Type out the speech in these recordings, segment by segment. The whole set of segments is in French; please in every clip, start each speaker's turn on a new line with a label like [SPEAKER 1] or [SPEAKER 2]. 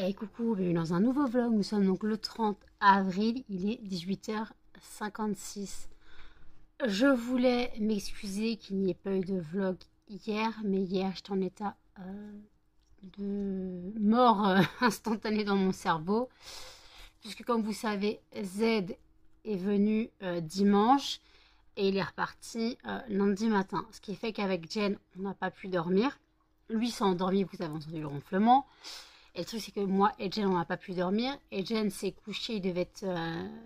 [SPEAKER 1] Et coucou, bienvenue dans un nouveau vlog. Nous sommes donc le 30 avril, il est 18h56. Je voulais m'excuser qu'il n'y ait pas eu de vlog hier, mais hier j'étais en état de mort instantanée dans mon cerveau. Puisque comme vous savez, Z est venu dimanche et il est reparti lundi matin. Ce qui fait qu'avec Jen, on n'a pas pu dormir. Lui s'est endormi, vous avez entendu le ronflement. Et le truc, c'est que moi et Jen, on n'a pas pu dormir. Et Jen s'est couchée, il devait être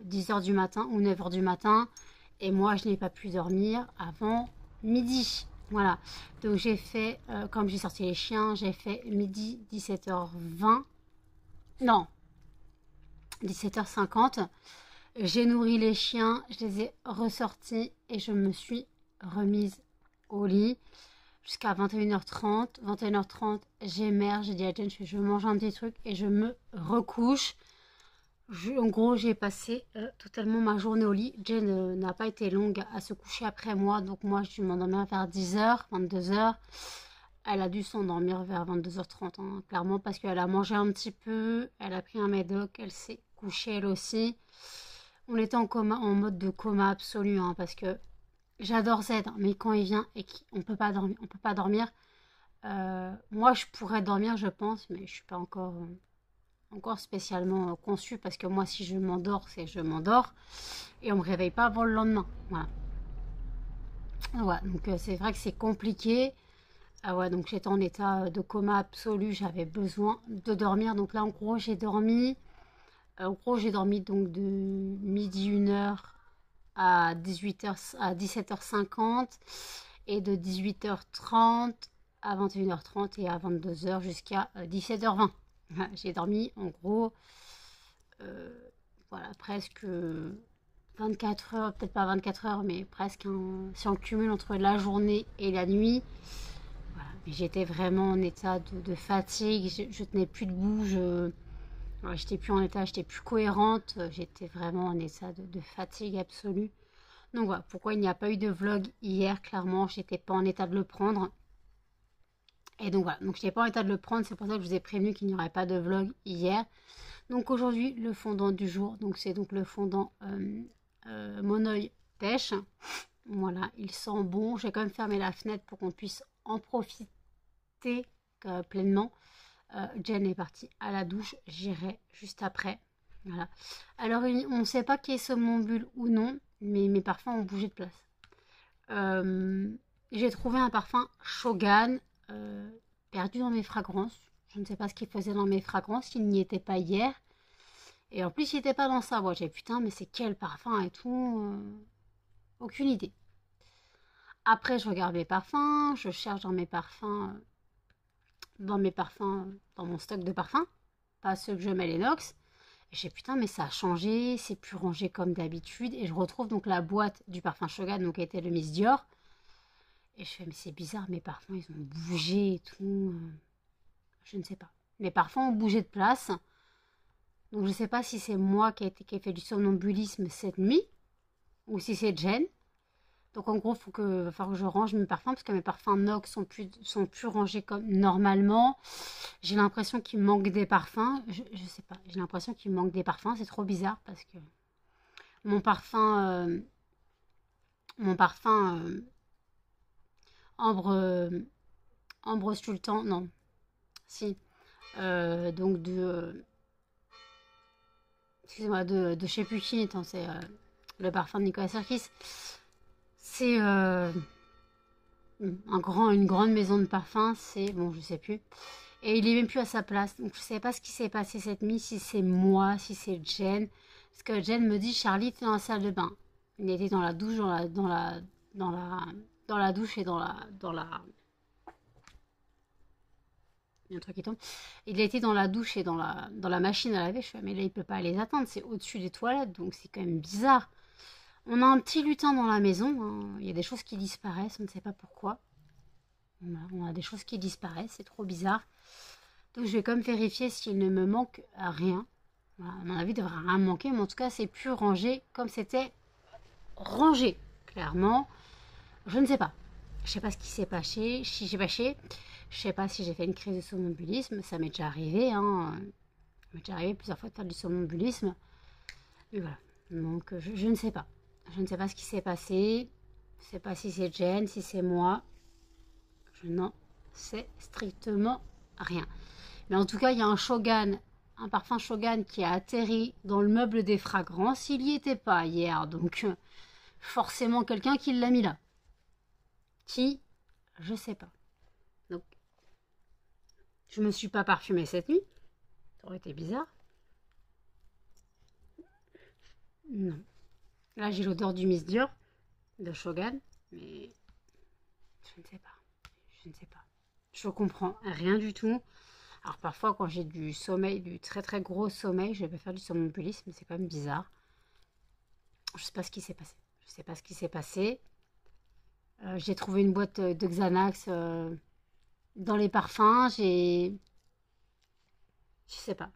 [SPEAKER 1] 10h du matin ou 9h du matin. Et moi, je n'ai pas pu dormir avant midi. Voilà. Donc, j'ai fait, comme j'ai sorti les chiens, j'ai fait midi, 17h20. Non, 17h50. J'ai nourri les chiens, je les ai ressortis et je me suis remise au lit. Jusqu'à 21h30. 21h30, j'émerge, j'ai dit à Jen, je mange un petit truc et je me recouche. En gros, j'ai passé totalement ma journée au lit. Jen n'a pas été longue à se coucher après moi, donc moi je m'endormais vers 10h, 22h. Elle a dû s'endormir vers 22h30, hein, clairement, parce qu'elle a mangé un petit peu, elle a pris un médoc, elle s'est couchée elle aussi. On était en coma, en mode de coma absolu, hein, parce que j'adore Z, mais quand il vient et qu'on peut pas dormir, on peut pas dormir. Moi, je pourrais dormir, je pense, mais je suis pas encore spécialement conçue parce que moi, si je m'endors, c'est je m'endors et on me réveille pas avant le lendemain. Voilà. Ouais, donc c'est vrai que c'est compliqué. Ah ouais, donc j'étais en état de coma absolu, j'avais besoin de dormir. Donc là, en gros, j'ai dormi. Donc de midi 1h à 17h50 et de 18h30 à 21h30 et à 22h jusqu'à 17h20. J'ai dormi en gros voilà, presque 24 heures, peut-être pas 24 heures, mais presque si on cumule entre la journée et la nuit. Voilà. Mais j'étais vraiment en état de fatigue, je tenais plus debout, j'étais plus en état, j'étais plus cohérente, j'étais vraiment en état de fatigue absolue. Donc voilà, pourquoi il n'y a pas eu de vlog hier, clairement, j'étais pas en état de le prendre. Et donc voilà, donc je n'étais pas en état de le prendre, c'est pour ça que je vous ai prévenu qu'il n'y aurait pas de vlog hier. Donc aujourd'hui, le fondant du jour, donc c'est donc le fondant Monoeil pêche. Voilà, il sent bon. J'ai quand même fermé la fenêtre pour qu'on puisse en profiter pleinement. Jen est partie à la douche, j'irai juste après. Voilà. Alors, on ne sait pas qui est somnambule ou non, mais mes parfums ont bougé de place. J'ai trouvé un parfum Shogun perdu dans mes fragrances. Je ne sais pas ce qu'il faisait dans mes fragrances, il n'y était pas hier. Et en plus, il n'était pas dans sa boîte. J'ai dit, putain, mais c'est quel parfum et tout. Aucune idée. Après, je regarde mes parfums, je cherche dans mes parfums, dans mon stock de parfums, pas ceux que je mets l'inox. Et j'ai dit, putain, mais ça a changé, c'est plus rangé comme d'habitude. Et je retrouve donc la boîte du parfum Shogun, donc qui était le Miss Dior. Et je fais, mais c'est bizarre, mes parfums, ils ont bougé et tout. Je ne sais pas. Mes parfums ont bougé de place. Donc je ne sais pas si c'est moi qui ai fait du somnambulisme cette nuit ou si c'est Jen. Donc en gros, va falloir que je range mes parfums parce que mes parfums Nox sont plus rangés comme normalement. J'ai l'impression qu'il manque des parfums. Je sais pas. J'ai l'impression qu'il manque des parfums. C'est trop bizarre parce que mon parfum Ambre Sultan, non. Si. Donc excusez-moi, de chez Pucci, c'est le parfum de Nicolas Sirkis. C'est une grande maison de parfum, c'est, bon, je sais plus. Et il est même plus à sa place, donc je sais pas ce qui s'est passé cette nuit, si c'est moi, si c'est Jen. Parce que Jen me dit, Charlie, t'es dans la salle de bain. Il était dans la douche, dans la douche et dans la... Il y a un truc qui tombe. Il était dans la douche et dans la machine à laver. Je fais, mais là, il peut pas les atteindre. C'est au-dessus des toilettes, donc c'est quand même bizarre. On a un petit lutin dans la maison. Hein. Il y a des choses qui disparaissent. On ne sait pas pourquoi. On a des choses qui disparaissent. C'est trop bizarre. Donc, je vais quand même vérifier s'il ne me manque rien. Voilà, à mon avis, il ne devrait rien manquer. Mais en tout cas, c'est plus rangé comme c'était rangé. Clairement. Je ne sais pas. Je ne sais pas ce qui s'est passé. Je sais pas si j'ai fait une crise de somnambulisme, ça m'est déjà arrivé. Hein. m'est déjà arrivé plusieurs fois de faire du somnambulisme. Et voilà. Donc, je ne sais pas. Je ne sais pas ce qui s'est passé. Je ne sais pas si c'est Jen, si c'est moi. Je n'en sais strictement rien. Mais en tout cas, il y a un parfum Shogun qui a atterri dans le meuble des fragrances. Il n'y était pas hier, donc forcément quelqu'un qui l'a mis là. Qui? Je sais pas. Donc, je me suis pas parfumée cette nuit. Ça aurait été bizarre. Non. Là, j'ai l'odeur du Miss Dior de Shogun, mais je ne sais pas. Je ne sais pas. Je comprends rien du tout. Alors parfois, quand j'ai du sommeil, du très très gros sommeil, je vais faire du somnambulisme, mais c'est quand même bizarre. Je sais pas ce qui s'est passé. Je sais pas ce qui s'est passé. J'ai trouvé une boîte de Xanax dans les parfums. Je sais pas.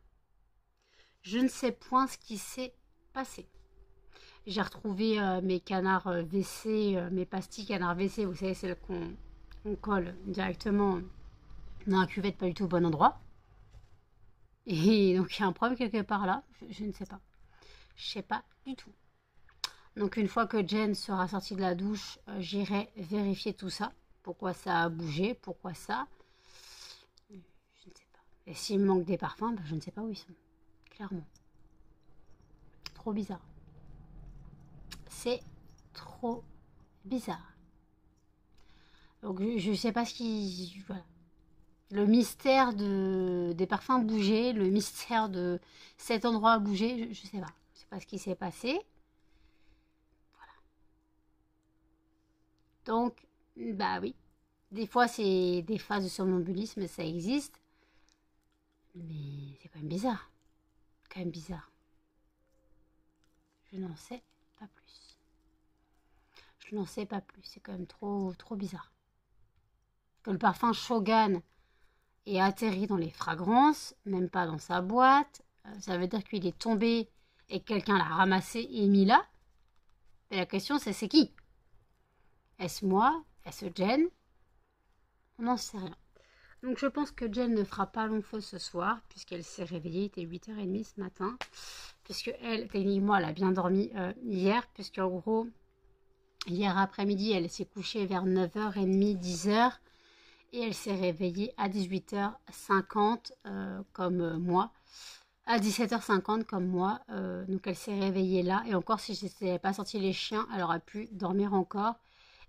[SPEAKER 1] Je ne sais point ce qui s'est passé. J'ai retrouvé mes canards WC, mes pastilles canards WC, vous savez, celles qu'on colle directement dans la cuvette, pas du tout au bon endroit. Et donc il y a un problème quelque part là, je ne sais pas. Je sais pas du tout. Donc une fois que Jen sera sortie de la douche, j'irai vérifier tout ça. Pourquoi ça a bougé, pourquoi ça. Je ne sais pas. Et s'il me manque des parfums, je ne sais pas où ils sont. Clairement. Trop bizarre. C'est trop bizarre. Donc je ne sais pas ce qui... Voilà. Le mystère des parfums bouger, le mystère de cet endroit a bougé, je ne sais pas. Je ne sais pas ce qui s'est passé. Voilà. Donc, bah oui. Des fois, c'est des phases de somnambulisme, ça existe. Mais c'est quand même bizarre. Quand même bizarre. Je n'en sais pas plus. Je n'en sais pas plus. C'est quand même trop bizarre. Que le parfum Shogun ait atterri dans les fragrances, même pas dans sa boîte. Ça veut dire qu'il est tombé et que quelqu'un l'a ramassé et mis là. Et la question, c'est qui? Est-ce moi? Est-ce Jen? On n'en sait rien. Donc je pense que Jen ne fera pas long feu ce soir, puisqu'elle s'est réveillée, il était 8h30 ce matin. Puisque elle, techniquement, elle a bien dormi hier, puisqu'en gros, hier après-midi, elle s'est couchée vers 9h30, 10h. Et elle s'est réveillée à 18h50 comme moi. À 17h50 comme moi. Donc elle s'est réveillée là. Et encore, si je n'avais pas sorti les chiens, elle aurait pu dormir encore.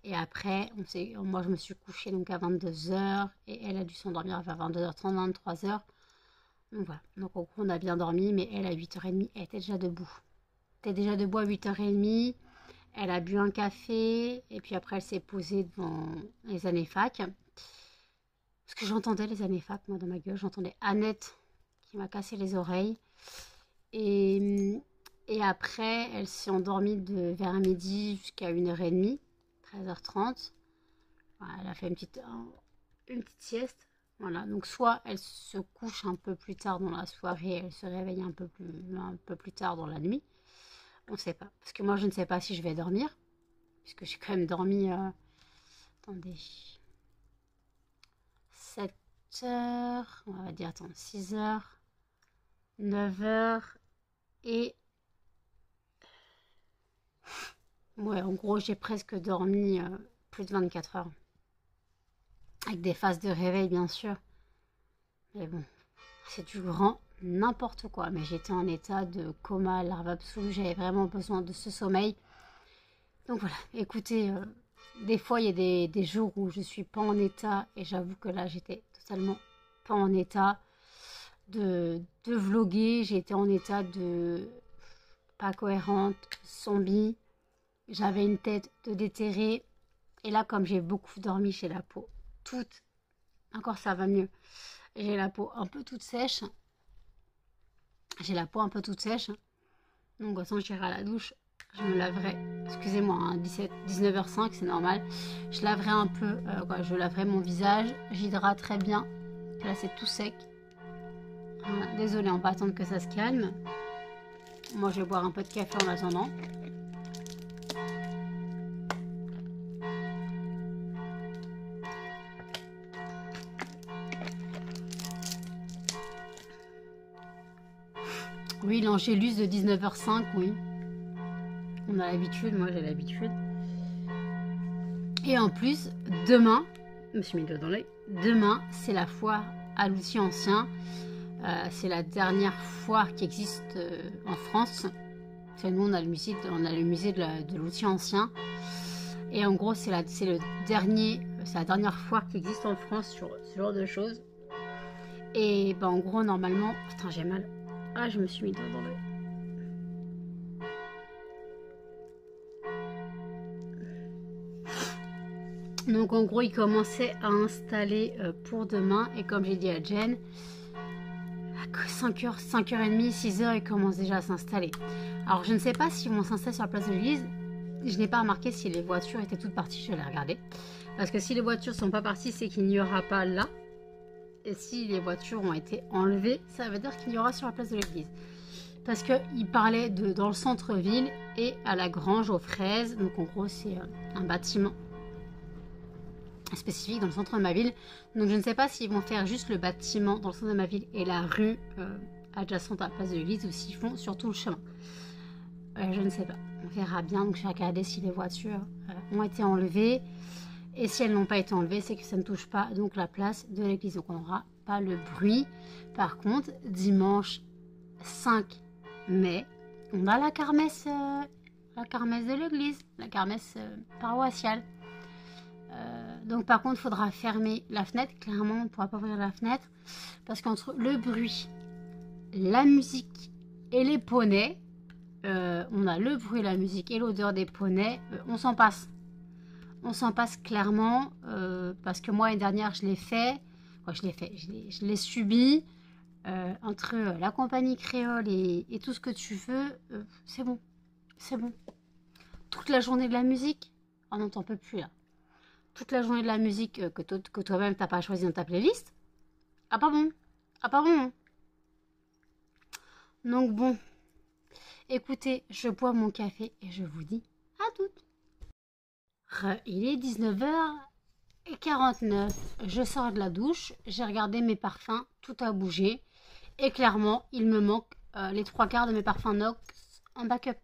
[SPEAKER 1] Et après, moi je me suis couchée donc à 22h. Et elle a dû s'endormir vers 22h30, 23h. Donc voilà. Donc en gros, on a bien dormi. Mais elle, à 8h30, elle était déjà debout. Elle était déjà debout à 8h30. Elle a bu un café. Et puis après, elle s'est posée devant les années fac. Parce que j'entendais les années fac, moi, dans ma gueule. J'entendais Annette qui m'a cassé les oreilles. Et après, elle s'est endormie vers midi jusqu'à 1h30, 13h30. Voilà, elle a fait une petite sieste. Voilà, donc soit elle se couche un peu plus tard dans la soirée, elle se réveille un peu plus tard dans la nuit. On ne sait pas. Parce que moi, je ne sais pas si je vais dormir. Puisque j'ai quand même dormi... attendez... 7h, on va dire, attends, 6h, 9h et... Ouais, en gros, j'ai presque dormi plus de 24 heures. Avec des phases de réveil, bien sûr. Mais bon, c'est du grand n'importe quoi. Mais j'étais en état de coma, larve absolue. J'avais vraiment besoin de ce sommeil. Donc voilà, écoutez, des fois, il y a des jours où je suis pas en état. Et j'avoue que là, j'étais totalement pas en état de vlogger. J'étais en état de pas cohérente, zombie. J'avais une tête de déterré. Et là, comme j'ai beaucoup dormi, j'ai la peau toute... Encore ça va mieux. J'ai la peau un peu toute sèche. J'ai la peau un peu toute sèche. Donc, de toute façon, j'irai à la douche. Je me laverai. Excusez-moi, hein, 19h05, c'est normal. Je laverai un peu. Je laverai mon visage. J'hydraterai bien. Là, c'est tout sec. Voilà, désolée, on va attendre que ça se calme. Moi, je vais boire un peu de café en attendant. Oui, l'Angélus de 19h05, oui. On a l'habitude, moi j'ai l'habitude. Et en plus, demain, je me suis mis le doigt dans l'œil, demain, c'est la foire à l'outil ancien. C'est la dernière foire qui existe en France. Nous, on a le musée de l'outil ancien. Et en gros, c'est la dernière foire qui existe en France sur ce genre de choses. Et ben, en gros, normalement... Putain, j'ai mal. Ah, je me suis mis le doigt dans l'œil. Donc en gros, il commençait à installer pour demain. Et comme j'ai dit à Jen, à 5h, 5h30, 6h, ils commencent déjà à s'installer. Alors je ne sais pas s'ils vont s'installer sur la place de l'église. Je n'ai pas remarqué si les voitures étaient toutes parties, je vais les regarder. Parce que si les voitures ne sont pas parties, c'est qu'il n'y aura pas là. Et si les voitures ont été enlevées, ça veut dire qu'il y aura sur la place de l'église. Parce qu'il parlait dans le centre-ville et à la grange aux fraises. Donc en gros, c'est un bâtiment spécifique dans le centre de ma ville. Donc je ne sais pas s'ils vont faire juste le bâtiment dans le centre de ma ville et la rue adjacente à la place de l'église ou s'ils font surtout le chemin. Je ne sais pas. On verra bien. Donc je vais regarder si les voitures ont été enlevées. Et si elles n'ont pas été enlevées, c'est que ça ne touche pas donc la place de l'église. Donc on n'aura pas le bruit. Par contre, dimanche 5 mai, on a la kermesse de l'église, la kermesse paroissiale. Donc par contre, il faudra fermer la fenêtre. Clairement, on ne pourra pas ouvrir la fenêtre. Parce qu'entre le bruit, la musique et les poneys, on a le bruit, la musique et l'odeur des poneys. On s'en passe. On s'en passe clairement. Parce que moi, l'année dernière, je l'ai fait. Enfin, je l'ai subi. Entre la compagnie créole et tout ce que tu veux, c'est bon. C'est bon. Toute la journée de la musique. Oh non, t'en peux plus là. Toute la journée de la musique que toi-même t'as pas choisi dans ta playlist. Ah pas bon. Ah pas bon. Hein. Donc bon. Écoutez, je bois mon café et je vous dis à toutes. Il est 19h49. Je sors de la douche. J'ai regardé mes parfums. Tout a bougé. Et clairement, il me manque les 3/4 de mes parfums Nox en backup.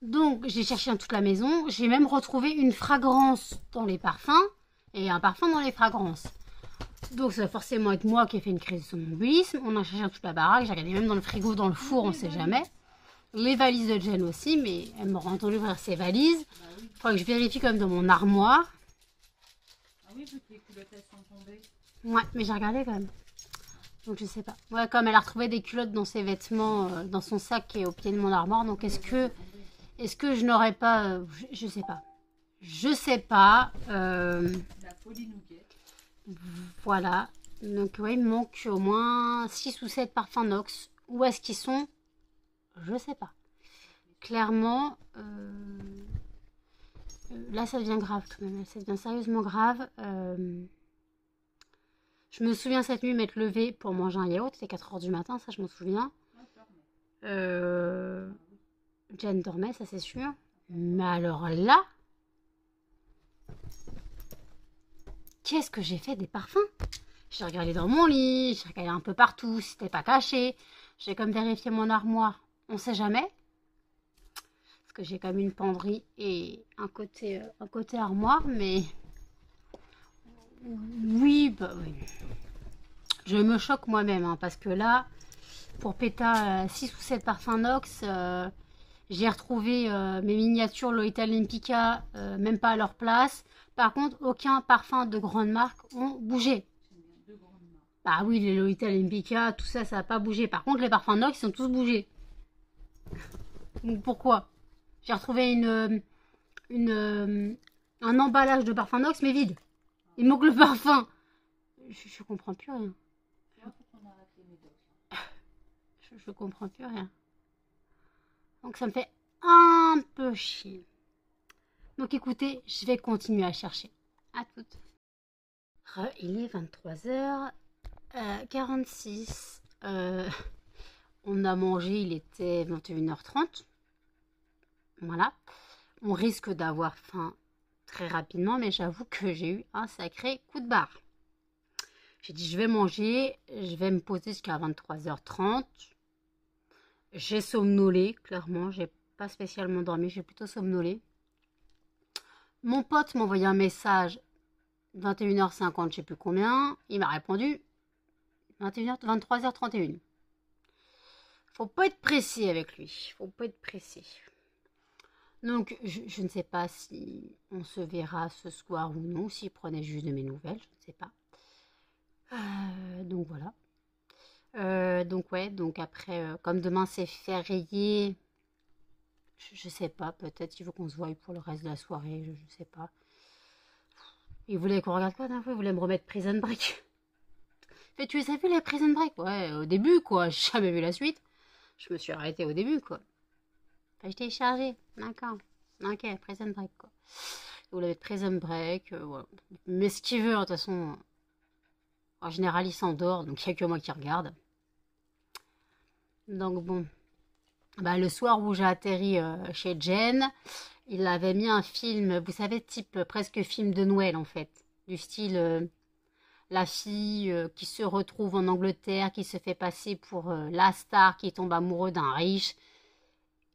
[SPEAKER 1] Donc, j'ai cherché dans toute la maison. J'ai même retrouvé une fragrance dans les parfums et un parfum dans les fragrances. Donc, ça va forcément être moi qui ai fait une crise de somnambulisme. On a cherché dans toute la baraque. J'ai regardé même dans le frigo, dans le four, on ne sait jamais. Les valises de Jen aussi, mais elle m'aura entendu ouvrir ses valises. Il faudrait que je vérifie quand même dans mon armoire.
[SPEAKER 2] Ah oui, vu que les culottes elles sont tombées.
[SPEAKER 1] Ouais, mais j'ai regardé quand même. Donc je sais pas. Ouais, comme elle a retrouvé des culottes dans ses vêtements, dans son sac et au pied de mon armoire. Donc est-ce que je n'aurais pas... je sais pas. Je sais pas.
[SPEAKER 2] La folie nougat.
[SPEAKER 1] Voilà. Donc ouais, il me manque au moins 6 ou 7 parfums Nox. Où est-ce qu'ils sont? Je sais pas. Clairement, là ça devient grave quand même. Ça devient sérieusement grave. Je me souviens cette nuit m'être levée pour manger un yaourt. C'était 4h du matin, ça je m'en souviens. Jen dormait, ça c'est sûr. Mais alors là, qu'est-ce que j'ai fait des parfums? J'ai regardé dans mon lit, j'ai regardé un peu partout, si c'était pas caché. J'ai comme vérifié mon armoire, on sait jamais. Parce que j'ai comme une penderie et un côté armoire, mais... Oui, bah oui. Je me choque moi-même, hein, parce que là, pour péta 6 ou 7 parfums Nox, j'ai retrouvé mes miniatures Lolita Olympica, même pas à leur place. Par contre, aucun parfum de grande marque ont bougé. Bah oui, les Lolita Olympica, tout ça, ça n'a pas bougé. Par contre, les parfums Nox, ils ont tous bougé. Donc pourquoi? J'ai retrouvé un emballage de parfum Nox, mais vide. Il manque le parfum. Je comprends plus rien. Je comprends plus rien. Donc ça me fait un peu chier. Donc écoutez, je vais continuer à chercher. À toutes. Il est 23h46. On a mangé, il était 21h30. Voilà. On risque d'avoir faim très rapidement, mais j'avoue que j'ai eu un sacré coup de barre. J'ai dit je vais manger, je vais me poser jusqu'à 23h30. J'ai somnolé, clairement. J'ai pas spécialement dormi, j'ai plutôt somnolé. Mon pote m'a envoyé un message 21h50, je sais plus combien. Il m'a répondu 21h, 23h31. Faut pas être pressé avec lui. Faut pas être pressé. Donc, je ne sais pas si on se verra ce soir ou non, s'il prenait juste de mes nouvelles, je ne sais pas. Donc voilà. Donc ouais, donc après, comme demain c'est férié, je sais pas, peut-être qu'il faut qu'on se voie pour le reste de la soirée, je sais pas. Il voulait qu'on regarde quoi d'un fois? Il voulait me remettre Prison Break. Mais tu les as vu les Prison Break? Ouais, au début quoi, j'ai jamais vu la suite. Je me suis arrêtée au début quoi. Enfin, je téléchargé, d'accord. Ok, Prison Break quoi. Il voulait mettre Prison Break, voilà. Mais ce qu'il veut, de toute façon, en général il s'endort, donc il n'y a que moi qui regarde. Donc bon, bah, le soir où j'ai atterri chez Jen, il avait mis un film, vous savez, type presque film de Noël en fait. Du style la fille qui se retrouve en Angleterre, qui se fait passer pour la star, qui tombe amoureux d'un riche.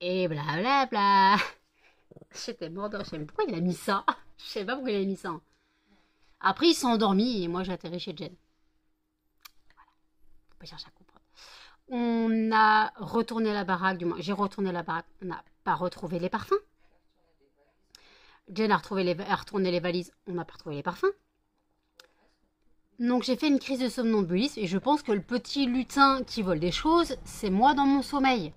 [SPEAKER 1] Et blablabla. Bla bla. J'étais mort de rire. Je sais même pourquoi il a mis ça. Je sais pas pourquoi il a mis ça. Après, il s'est endormi et moi j'ai atterri chez Jen. Voilà. Faut pas chercher à comprendre. On a retourné la baraque, du moins j'ai retourné la baraque. On n'a pas retrouvé les parfums. Jen a retourné les valises. On n'a pas retrouvé les parfums. Donc j'ai fait une crise de somnambulisme et je pense que le petit lutin qui vole des choses, c'est moi dans mon sommeil.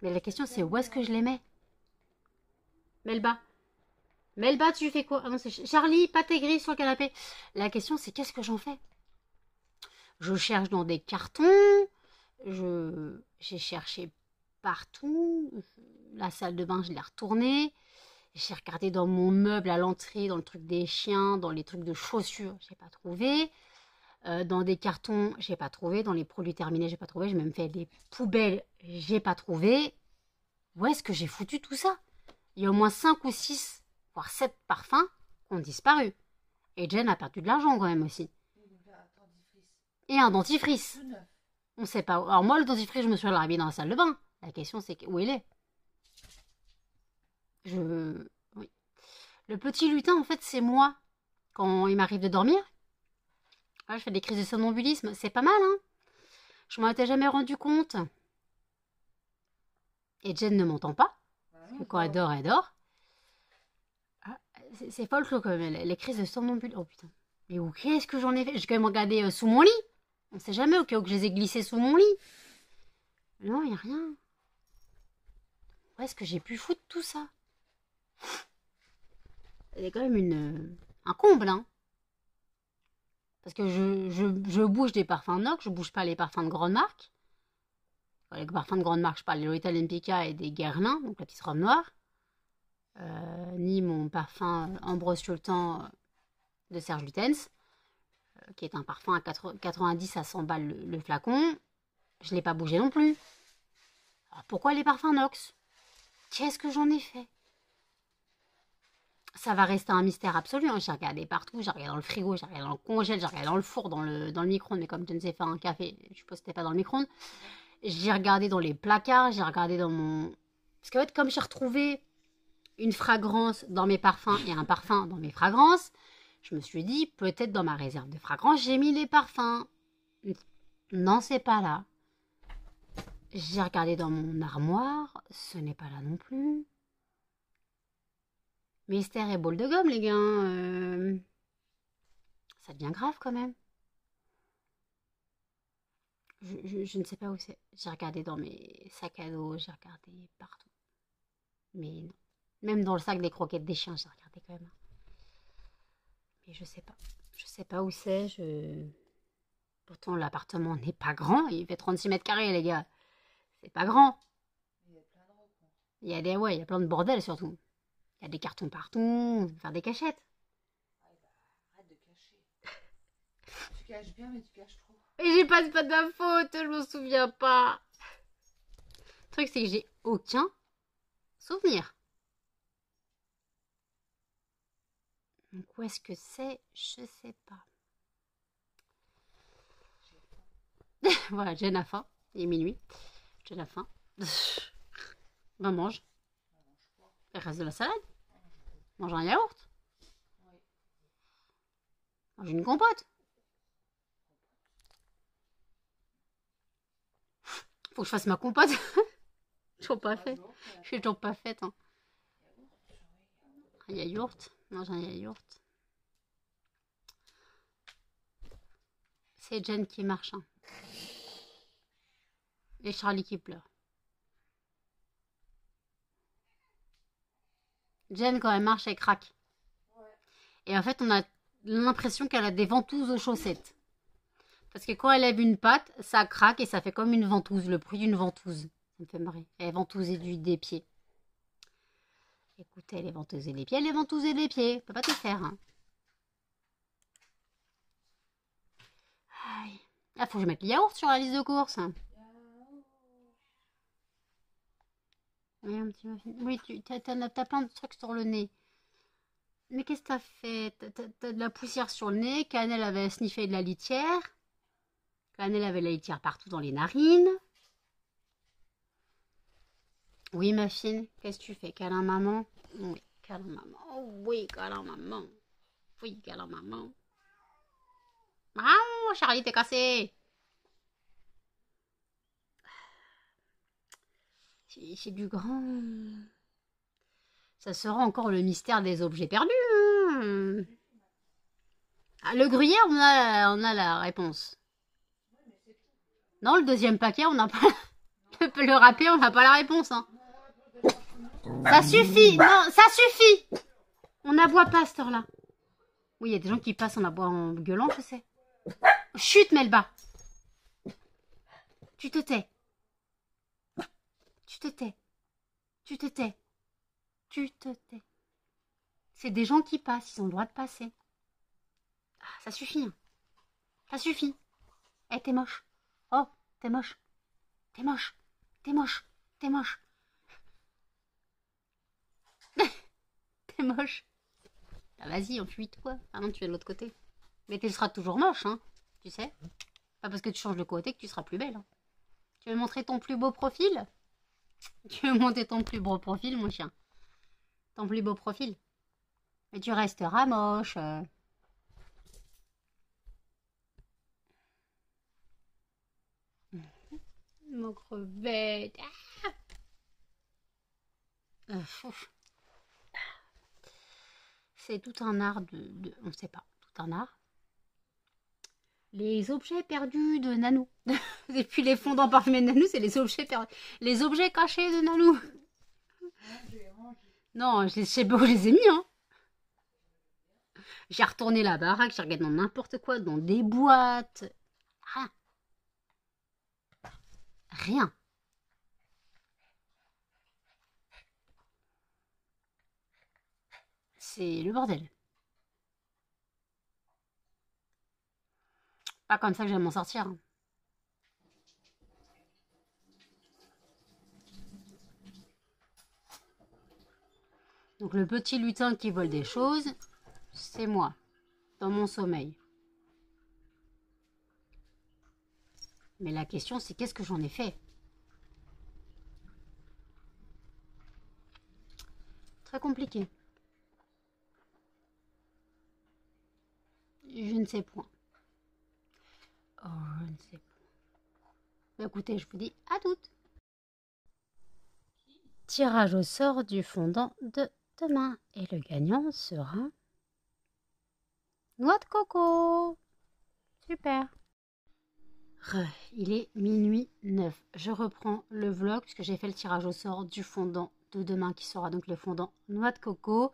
[SPEAKER 1] Mais la question c'est où est-ce que je les mets? Melba. Melba, tu fais quoi? Ah non, c'est Charlie, pâté gris sur le canapé. La question c'est qu'est-ce que j'en fais? Je cherche dans des cartons. J'ai cherché partout. La salle de bain, je l'ai retournée. J'ai regardé dans mon meuble à l'entrée, dans le truc des chiens, dans les trucs de chaussures, j'ai pas trouvé. Dans des cartons, j'ai pas trouvé. Dans les produits terminés, j'ai pas trouvé. J'ai même fait des poubelles, j'ai pas trouvé. Où est-ce que j'ai foutu tout ça? Il y a au moins 5 ou 6, voire 7 parfums qui ont disparu. Et Jen a perdu de l'argent quand même aussi. Et un dentifrice. On sait pas. Alors moi, le dentifrice, je me suis largué dans la salle de bain. La question, c'est où il est. Oui. Le petit lutin, en fait, c'est moi. Quand il m'arrive de dormir, je fais des crises de somnambulisme. C'est pas mal, hein? Je m'en étais jamais rendu compte. Et Jen ne m'entend pas. Parce que quand elle dort, elle dort. Ah, c'est folklore quand même, les crises de somnambulisme. Oh putain. Mais où qu'est-ce que j'en ai fait? J'ai quand même regardé sous mon lit. On sait jamais au cas où que je les ai glissés sous mon lit. Non, il n'y a rien. Où est-ce que j'ai pu foutre tout ça? C'est quand même un comble, hein. Parce que je bouge des parfums Nox, je bouge pas les parfums de grande marque. Les parfums de grande marque, je parle de Lolita Olympica et des Guerlain, donc la petite robe noire. Ni mon parfum Ambrose Sultan de Serge Lutens, qui est un parfum à 90 à 100 balles le flacon. Je ne l'ai pas bougé non plus. Alors pourquoi les parfums Nox? Qu'est-ce que j'en ai fait? Ça va rester un mystère absolu, hein. J'ai regardé partout, j'ai regardé dans le frigo, j'ai regardé dans le congèle, j'ai regardé dans le four, dans le micro-ondes, mais comme je ne sais faire un café, je suppose que c'était pas dans le micro-ondes. J'ai regardé dans les placards, j'ai regardé dans mon... Parce qu'en fait, comme j'ai retrouvé une fragrance dans mes parfums et un parfum dans mes fragrances, je me suis dit, peut-être dans ma réserve de fragrances, j'ai mis les parfums. Non, c'est pas là. J'ai regardé dans mon armoire, ce n'est pas là non plus. Mystère et boule de gomme, les gars. Ça devient grave quand même. Je ne sais pas où c'est. J'ai regardé dans mes sacs à dos, j'ai regardé partout. Mais non. Même dans le sac des croquettes des chiens, j'ai regardé quand même. Mais je sais pas. Je sais pas où c'est. Pourtant, l'appartement n'est pas grand. Il fait 36 mètres carrés, les gars. C'est pas grand. Il y a il y a plein de bordel surtout. Il y a des cartons partout. On peut faire des cachettes.
[SPEAKER 2] Arrête de cacher. Tu caches bien, mais tu caches trop.
[SPEAKER 1] Et j'ai pas de ma faute, je m'en souviens pas. Le truc, c'est que j'ai aucun souvenir. Donc où est-ce que c'est? Je sais pas. Voilà, Jen a faim. Il est minuit. Jen a faim. Ben mange. Il reste de la salade. Mange un yaourt. Mange une compote. Faut que je fasse ma compote. Toujours pas fait. Je suis toujours pas faite. Hein. Un yaourt. Mange un yaourt. C'est Jen qui marche. Hein. Et Charlie qui pleure. Jen, quand elle marche, elle craque. Et en fait, on a l'impression qu'elle a des ventouses aux chaussettes. Parce que quand elle lève une patte, ça craque et ça fait comme une ventouse, le bruit d'une ventouse. Ça me fait marrer. Elle est ventousée des pieds. Écoutez, elle est ventousée des pieds, elle est ventousée des pieds. On peut pas te faire. Hein. Ah, faut que je mette le yaourt sur la liste de courses. Oui, un petit muffin. Oui, t'as plein de trucs sur le nez. Mais qu'est-ce que t'as fait? T'as de la poussière sur le nez. Cannelle avait sniffé de la litière. Cannelle avait de la litière partout dans les narines. Oui, muffin, qu'est-ce que tu fais? Câlin maman? Oui, câlin maman. Oh, oui, câlin maman. Oui, câlin maman. Ah, Charlie, t'es cassé. C'est du grand. Ça sera encore le mystère des objets perdus. Hein. Ah, le gruyère, on a la réponse. Non, le deuxième paquet, on n'a pas... Le râpé, on n'a pas la réponse. Hein. Ça suffit. Non, ça suffit. On n'aboie pas à cette heure-là. Oui, il y a des gens qui passent en gueulant, je sais. Chut, Melba. Tu te tais. Tu te tais. Tu te tais. Tu te tais. C'est des gens qui passent, ils ont le droit de passer. Ah, ça suffit. Hein. Ça suffit. Eh, t'es moche. Oh, t'es moche. T'es moche. T'es moche. T'es moche. T'es moche. Ah, vas-y, enfuis-toi. Ah non, tu es de l'autre côté. Mais tu seras toujours moche, hein. Tu sais. Pas parce que tu changes de côté que tu seras plus belle. Hein. Tu veux montrer ton plus beau profil? Tu veux montrer ton plus beau profil, mon chien? Ton plus beau profil? Mais tu resteras moche. Mon crevette. Ah. C'est tout un art on ne sait pas, tout un art. Les objets perdus de Nanou. Et puis les fondants parfumés de Nanou, c'est les objets perdus. Les objets cachés de Nanou. Non, je sais pas où je les ai mis, hein. J'ai retourné la baraque, j'ai regardé dans n'importe quoi, dans des boîtes. Rien. Rien. C'est le bordel. Pas comme ça que j'aime m'en sortir. Hein. Donc le petit lutin qui vole des choses, c'est moi, dans mon sommeil. Mais la question, c'est qu'est-ce que j'en ai fait? Très compliqué. Je ne sais point. Oh, je ne sais pas. Écoutez, je vous dis à toutes. Tirage au sort du fondant de demain. Et le gagnant sera... Noix de coco. Super. Il est minuit 9. Je reprends le vlog puisque j'ai fait le tirage au sort du fondant de demain qui sera donc le fondant noix de coco.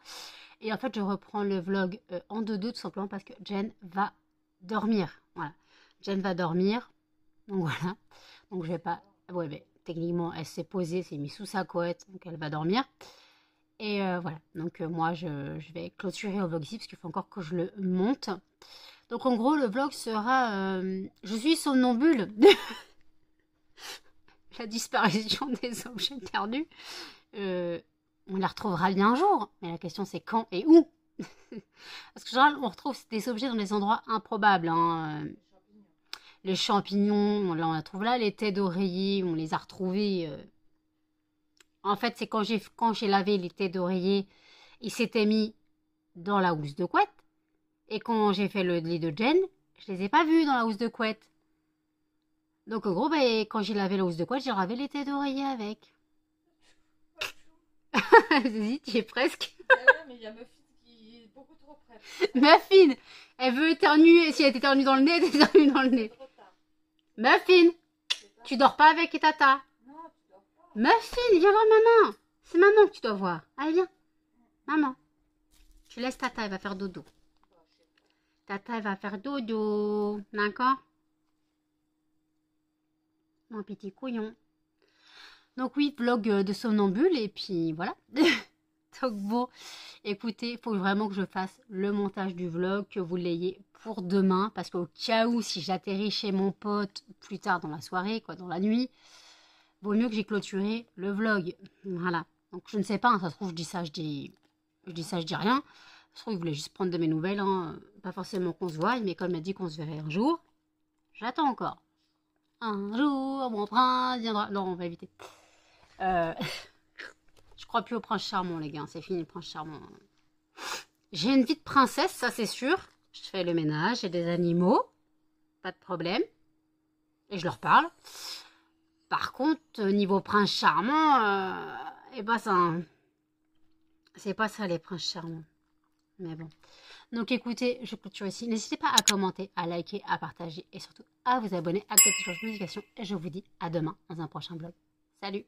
[SPEAKER 1] Et en fait, je reprends le vlog en 2-2 tout simplement parce que Jen va dormir. Voilà. Jen va dormir. Donc voilà. Donc je vais pas... Ouais, mais techniquement, elle s'est posée, s'est mise sous sa couette. Donc elle va dormir. Et voilà. Donc moi, je vais clôturer le vlog ici parce qu'il faut encore que je le monte. Donc en gros, le vlog sera... je suis somnambule. La disparition des objets perdus. On la retrouvera bien un jour. Mais la question, c'est quand et où. Parce que généralement, on retrouve des objets dans des endroits improbables. Hein. Les champignons, on la trouve là. Les têtes d'oreiller, on les a retrouvés En fait, c'est quand j'ai lavé les thés d'oreiller, il s'était mis dans la housse de couette. Et quand j'ai fait le lit de Jen, je les ai pas vus dans la housse de couette. Donc en gros, ben, quand j'ai lavé la housse de couette, j'ai lavé les thés d'oreiller avec. Vas-y, tu y es presque.
[SPEAKER 2] Ah ouais, mais il y a Muffin qui est beaucoup trop près.
[SPEAKER 1] Muffin, elle veut éternuer. Si elle t'éternue dans le nez, elle t'éternue dans le nez.
[SPEAKER 2] C'est trop tard.
[SPEAKER 1] Muffin, tu dors pas avec tata.
[SPEAKER 2] Non, tu dors pas.
[SPEAKER 1] Muffin, viens voir maman. C'est maman que tu dois voir. Allez, viens. Maman. Tu laisses tata, elle va faire dodo. Tata, elle va faire dodo. D'accord? Mon petit couillon. Donc oui, vlog de somnambule. Et puis voilà. Donc bon, écoutez, il faut vraiment que je fasse le montage du vlog, que vous l'ayez pour demain. Parce qu'au cas où, si j'atterris chez mon pote plus tard dans la soirée, quoi, dans la nuit, vaut mieux que j'ai clôturé le vlog. Voilà. Donc je ne sais pas, hein, ça se trouve, je dis ça, je dis rien. Ça se trouve, il voulait juste prendre de mes nouvelles. Hein. Pas forcément qu'on se voie, mais comme il m'a dit qu'on se verrait un jour, j'attends encore. Un jour, mon prince viendra. Non, on va éviter. Je crois plus au prince charmant, les gars. C'est fini, le prince charmant. J'ai une vie de princesse, ça c'est sûr. Je fais le ménage, j'ai des animaux. Pas de problème. Et je leur parle. Par contre, niveau prince charmant, et bah ça... C'est pas ça, les princes charmants. Mais bon. Donc écoutez, je clôture ici. N'hésitez pas à commenter, à liker, à partager et surtout à vous abonner, à activer les notifications. Et je vous dis à demain dans un prochain vlog. Salut!